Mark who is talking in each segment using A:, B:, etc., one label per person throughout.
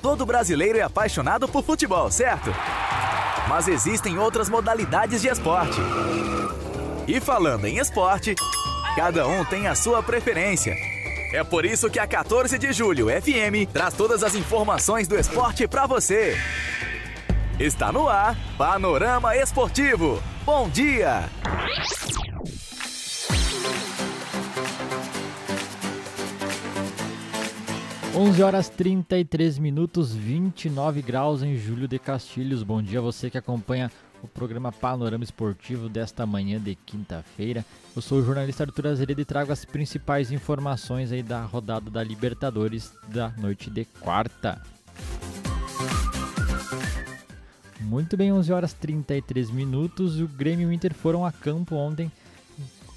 A: Todo brasileiro é apaixonado por futebol, certo? Mas existem outras modalidades de esporte. E falando em esporte, cada um tem a sua preferência. É por isso que a 14 de julho FM traz todas as informações do esporte para você. Está no ar, Panorama Esportivo. Bom dia!
B: Onze horas 33 minutos, 29 graus em Júlio de Castilhos. Bom dia a você que acompanha o programa Panorama Esportivo desta manhã de quinta-feira. Eu sou o jornalista Arthur Azeredo e trago as principais informações aí da rodada da Libertadores da noite de quarta. Muito bem, 11 horas 33 minutos. O Grêmio e o Inter foram a campo ontem.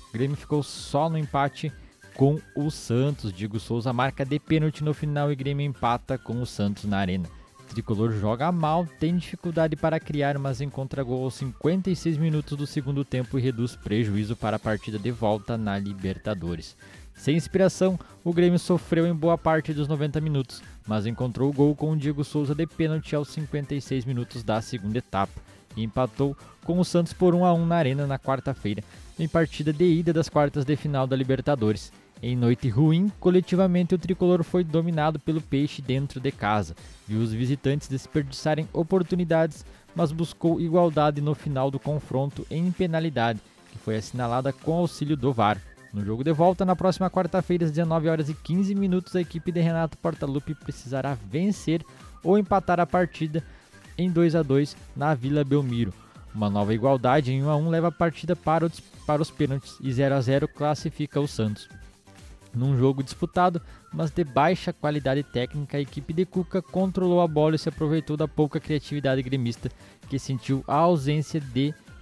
B: O Grêmio ficou só no empate com o Santos. Diego Souza marca de pênalti no final e Grêmio empata com o Santos na arena. O tricolor joga mal, tem dificuldade para criar, mas encontra gol aos 56 minutos do segundo tempo e reduz prejuízo para a partida de volta na Libertadores. Sem inspiração, o Grêmio sofreu em boa parte dos 90 minutos, mas encontrou o gol com o Diego Souza de pênalti aos 56 minutos da segunda etapa e empatou com o Santos por 1-1 na arena na quarta-feira, em partida de ida das quartas de final da Libertadores. Em noite ruim, coletivamente o tricolor foi dominado pelo Peixe dentro de casa, viu os visitantes desperdiçarem oportunidades, mas buscou igualdade no final do confronto em penalidade, que foi assinalada com auxílio do VAR. No jogo de volta, na próxima quarta-feira, às 19 horas e 15 minutos, a equipe de Renato Portaluppi precisará vencer ou empatar a partida em 2-2 na Vila Belmiro. Uma nova igualdade em 1-1 leva a partida para os pênaltis e 0-0 classifica o Santos. Num jogo disputado, mas de baixa qualidade técnica, a equipe de Cuca controlou a bola e se aproveitou da pouca criatividade gremista, que sentiu a ausência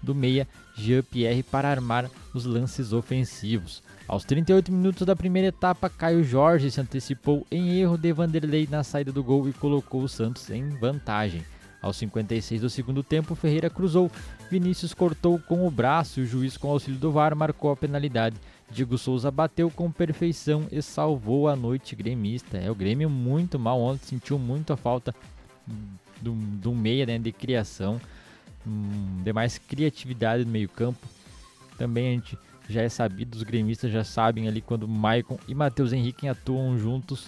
B: do meia Jean-Pierre para armar os lances ofensivos. Aos 38 minutos da primeira etapa, Caio Jorge se antecipou em erro de Vanderlei na saída do gol e colocou o Santos em vantagem. Aos 56 do segundo tempo, Ferreira cruzou, Vinícius cortou com o braço e o juiz, com auxílio do VAR, marcou a penalidade. Diego Souza bateu com perfeição e salvou a noite gremista. O Grêmio muito mal ontem, sentiu muito a falta do meia, né, de criação, de mais criatividade no meio campo. Também a gente já é sabido, os gremistas já sabem ali quando Maicon e Matheus Henrique atuam juntos.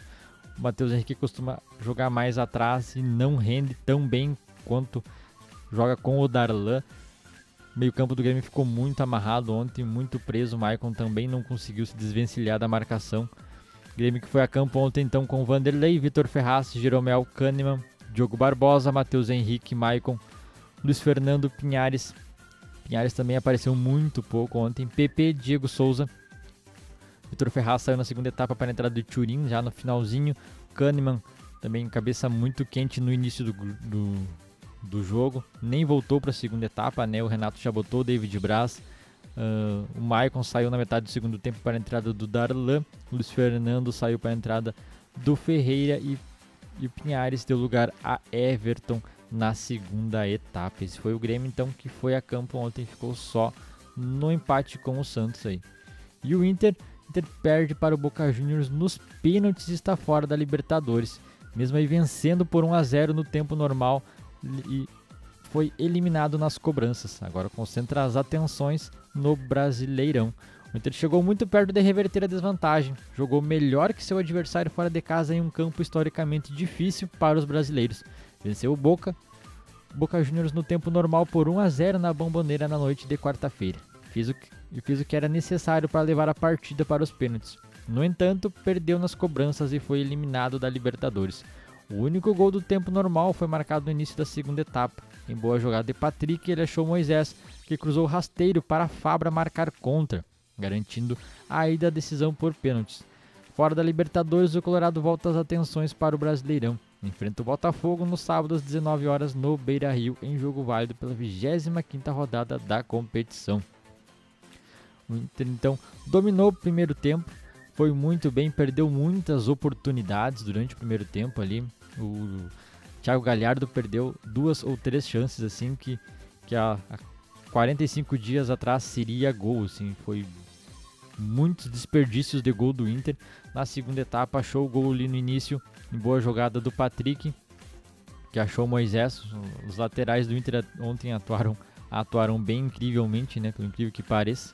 B: O Matheus Henrique costuma jogar mais atrás e não rende tão bem quanto joga com o Darlan. O meio-campo do Grêmio ficou muito amarrado ontem, muito preso. O Maicon também não conseguiu se desvencilhar da marcação. O Grêmio que foi a campo ontem então com Vanderlei, Vitor Ferraz, Jeromel, Kahneman, Diogo Barbosa, Matheus Henrique, Maicon, Luiz Fernando, Pinhares. Pinhares também apareceu muito pouco ontem. PP, Diego Souza. Vitor Ferraz saiu na segunda etapa para a entrada do Thurin, já no finalzinho. Kahneman também cabeça muito quente no início do jogo, nem voltou para a segunda etapa, né? O Renato já botou o David Braz. O Maicon saiu na metade do segundo tempo para a entrada do Darlan. O Luiz Fernando saiu para a entrada do Ferreira e o Pinhares deu lugar a Everton na segunda etapa. Esse foi o Grêmio então que foi a campo ontem, ficou só no empate com o Santos aí. E o Inter perde para o Boca Juniors nos pênaltis e está fora da Libertadores, mesmo aí vencendo por 1-0 no tempo normal, e foi eliminado nas cobranças. Agora concentra as atenções no Brasileirão. O Inter chegou muito perto de reverter a desvantagem, jogou melhor que seu adversário fora de casa em um campo historicamente difícil para os brasileiros. Venceu o Boca Juniors no tempo normal por 1-0 na Bombonera na noite de quarta-feira. Fez o que era necessário para levar a partida para os pênaltis. No entanto, perdeu nas cobranças e foi eliminado da Libertadores. O único gol do tempo normal foi marcado no início da segunda etapa. Em boa jogada de Patrick, ele achou Moisés, que cruzou rasteiro para Fabra marcar contra, garantindo a ida à decisão por pênaltis. Fora da Libertadores, o Colorado volta as atenções para o Brasileirão. Enfrenta o Botafogo no sábado às 19 horas no Beira-Rio, em jogo válido pela 25ª rodada da competição. O Inter então dominou o primeiro tempo, foi muito bem, perdeu muitas oportunidades durante o primeiro tempo ali. O Thiago Galhardo perdeu 2 ou 3 chances assim que há 45 dias atrás seria gol, assim, foi muitos desperdícios de gol do Inter. Na segunda etapa achou o gol ali no início, em boa jogada do Patrick, que achou o Moisés. Os laterais do Inter ontem atuaram bem incrivelmente, né, pelo incrível que pareça.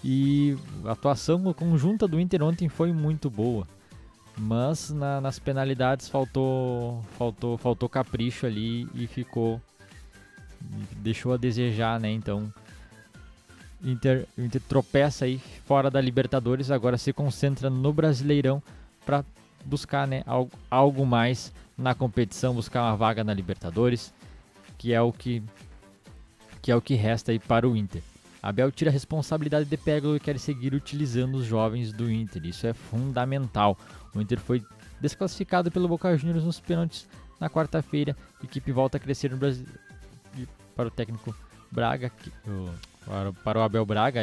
B: E a atuação conjunta do Inter ontem foi muito boa, mas nas penalidades faltou capricho ali e deixou a desejar, né? Então o Inter tropeça aí fora da Libertadores, agora se concentra no Brasileirão para buscar, né, algo mais na competição, buscar uma vaga na Libertadores, que é o que resta aí para o Inter. Abel tira a responsabilidade de Peglo e quer seguir utilizando os jovens do Inter. Isso é fundamental. O Inter foi desclassificado pelo Boca Juniors nos pênaltis na quarta-feira. A equipe volta a crescer no Brasil. Para o técnico Braga, para o Abel Braga,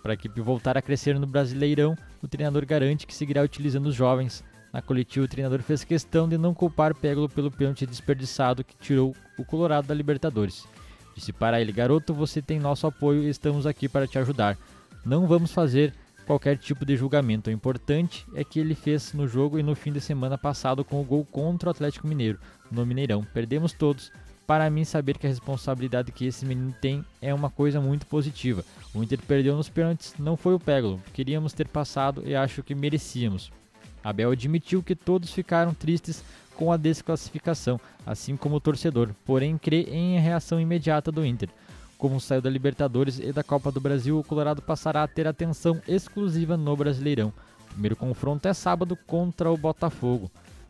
B: para a equipe voltar a crescer no Brasileirão, o treinador garante que seguirá utilizando os jovens. Na coletiva, o treinador fez questão de não culpar Peglo pelo pênalti desperdiçado que tirou o Colorado da Libertadores. Disse para ele: garoto, você tem nosso apoio e estamos aqui para te ajudar. Não vamos fazer qualquer tipo de julgamento. O importante é que ele fez no jogo e no fim de semana passado com o gol contra o Atlético Mineiro, no Mineirão. Perdemos todos. Para mim, saber que a responsabilidade que esse menino tem é uma coisa muito positiva. O Inter perdeu nos pênaltis, não foi o Peglo. Queríamos ter passado e acho que merecíamos. Abel admitiu que todos ficaram tristes com a desclassificação, assim como o torcedor, porém crê em reação imediata do Inter. Como saiu da Libertadores e da Copa do Brasil, o Colorado passará a ter atenção exclusiva no Brasileirão. O primeiro confronto é sábado contra o Botafogo.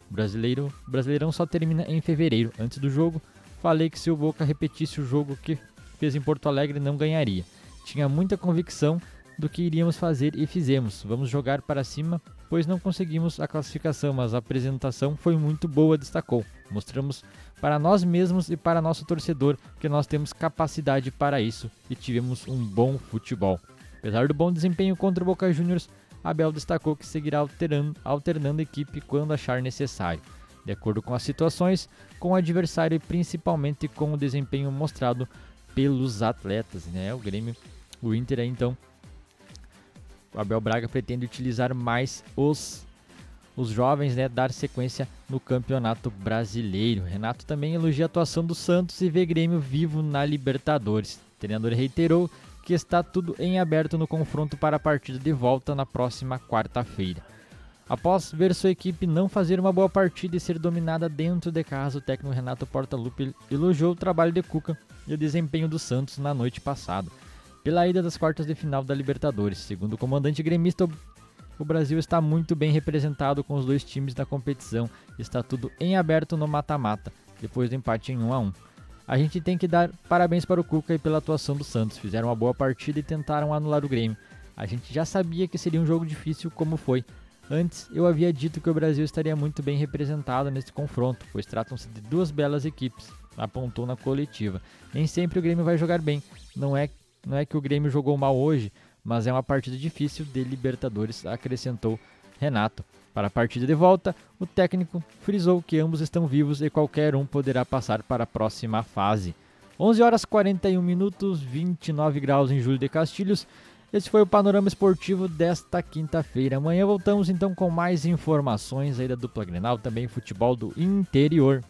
B: O Brasileirão só termina em fevereiro. Antes do jogo, falei que se o Boca repetisse o jogo que fez em Porto Alegre, não ganharia. Tinha muita convicção do que iríamos fazer e fizemos. Vamos jogar para cima, pois não conseguimos a classificação, mas a apresentação foi muito boa, destacou. Mostramos para nós mesmos e para nosso torcedor que nós temos capacidade para isso e tivemos um bom futebol. Apesar do bom desempenho contra o Boca Juniors, Abel destacou que seguirá alternando a equipe quando achar necessário, de acordo com as situações, com o adversário e principalmente com o desempenho mostrado pelos atletas, né? O Inter aí, então, o Abel Braga pretende utilizar mais os jovens, né, dar sequência no Campeonato Brasileiro. Renato também elogia a atuação do Santos e vê Grêmio vivo na Libertadores. O treinador reiterou que está tudo em aberto no confronto para a partida de volta na próxima quarta-feira. Após ver sua equipe não fazer uma boa partida e ser dominada dentro de casa, o técnico Renato Portaluppi elogiou o trabalho de Cuca e o desempenho do Santos na noite passada, pela ida das quartas de final da Libertadores. Segundo o comandante gremista, o Brasil está muito bem representado com os dois times na competição. Está tudo em aberto no mata-mata, depois do empate em 1-1. A gente tem que dar parabéns para o Cuca e pela atuação do Santos. Fizeram uma boa partida e tentaram anular o Grêmio. A gente já sabia que seria um jogo difícil como foi. Antes, eu havia dito que o Brasil estaria muito bem representado nesse confronto, pois tratam-se de duas belas equipes, apontou na coletiva. Nem sempre o Grêmio vai jogar bem. Não é que o Grêmio jogou mal hoje, mas é uma partida difícil de Libertadores, acrescentou Renato. Para a partida de volta, o técnico frisou que ambos estão vivos e qualquer um poderá passar para a próxima fase. 11h41, 29 graus em Júlio de Castilhos. Esse foi o Panorama Esportivo desta quinta-feira. Amanhã voltamos então com mais informações aí da dupla Grenal, também futebol do interior.